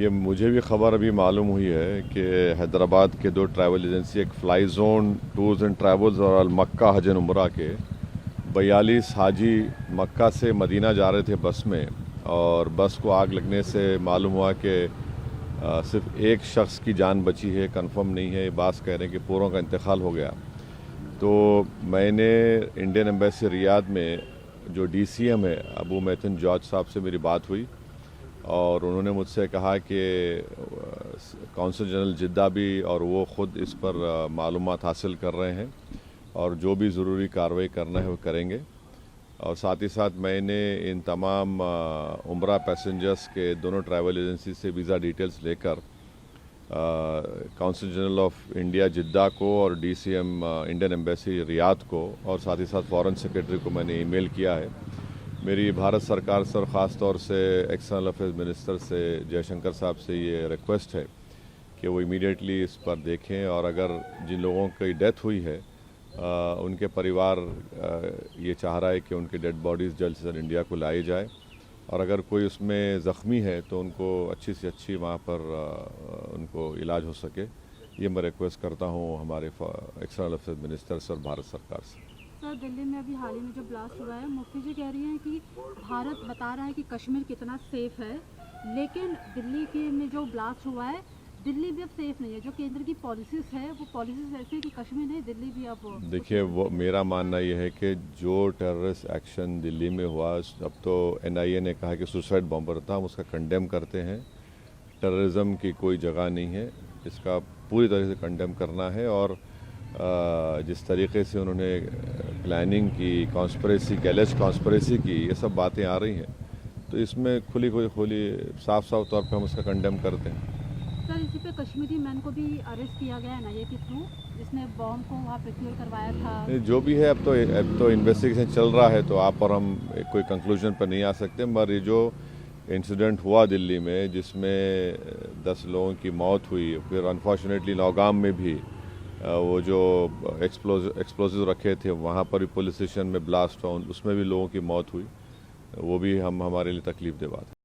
ये मुझे भी खबर अभी मालूम हुई है कि हैदराबाद के दो ट्रैवल एजेंसी, एक fly zone tours and travels और अल मक्का हज एंड उम्रा के 42 हाजी मक्का से मदीना जा रहे थे बस में, और बस को आग लगने से मालूम हुआ कि सिर्फ एक शख्स की जान बची है। कंफर्म नहीं है, ये बात कह रहे हैं कि पूरों का इंतकाल हो गया। तो मैंने इंडियन एम्बेसी रियाद में जो DCM है अबू मैथन जॉर्ज साहब से मेरी बात हुई, और उन्होंने मुझसे कहा कि कौंसल जनरल जिद्दा भी और वो ख़ुद इस पर मालूमात हासिल कर रहे हैं और जो भी ज़रूरी कार्रवाई करना है वो करेंगे। और साथ ही साथ मैंने इन तमाम उम्रा पैसेंजर्स के दोनों ट्रैवल एजेंसी से वीज़ा डिटेल्स लेकर कौंसल जनरल ऑफ इंडिया जिद्दा को और DCM इंडियन एम्बेसी रियाद को और साथ ही साथ फॉरेन सेक्रेटरी को मैंने ईमेल किया है। मेरी भारत सरकार से और ख़ास तौर से एक्सटर्नल अफेयर्स मिनिस्टर से जयशंकर साहब से ये रिक्वेस्ट है कि वो इमीडिएटली इस पर देखें, और अगर जिन लोगों की डेथ हुई है उनके परिवार ये चाह रहा है कि उनकी डेड बॉडीज़ जल्द से जल्द इंडिया को लाई जाए, और अगर कोई उसमें ज़ख्मी है तो उनको अच्छी से अच्छी वहाँ पर उनको इलाज हो सके। ये मैं रिक्वेस्ट करता हूँ हमारे एक्सटर्नल अफेयर्स मिनिस्टर से और भारत सरकार से। सर, दिल्ली में अभी हाल ही में जो ब्लास्ट हुआ है, मुफ्ती जी कह रही हैं कि भारत बता रहा है कि कश्मीर कितना सेफ़ है, लेकिन दिल्ली के में जो ब्लास्ट हुआ है, दिल्ली भी अब सेफ़ नहीं है। जो केंद्र की पॉलिसीज़ है वो पॉलिसीज़ ऐसी है कि कश्मीर नहीं, दिल्ली भी अब देखिए, वो मेरा मानना ये है कि जो टेररिस्ट एक्शन दिल्ली में हुआ, अब तो NIA ने कहा कि सुसाइड बॉम्बर था, हम उसका कंडेम करते हैं। टेररिज्म की कोई जगह नहीं है, इसका पूरी तरह से कंडेम करना है। और जिस तरीके से उन्होंने प्लानिंग की, कॉन्स्पिरेसी की, एलिज कॉन्स्पिरेसी की, ये सब बातें आ रही हैं, तो इसमें खुली साफ तौर पे हम उसका कंडेम करते हैं। सर, इसी पे कश्मीरी मैन को भी अरेस्ट किया गया है NIA के थ्रू, जिसने बॉम्ब को वहाँ प्रोक्योर करवाया था। जो भी है, अब तो इन्वेस्टिगेशन चल रहा है, तो आप और हम कोई कंक्लूजन पर नहीं आ सकते। मगर ये जो इंसिडेंट हुआ दिल्ली में जिसमें 10 लोगों की मौत हुई, फिर अनफॉर्चुनेटली नौगाम में भी वो जो एक्सप्लोजिव रखे थे वहाँ पर भी पुलिस स्टेशन में ब्लास्ट हुआ, उसमें भी लोगों की मौत हुई। वो भी हमारे लिए तकलीफ दे बात है।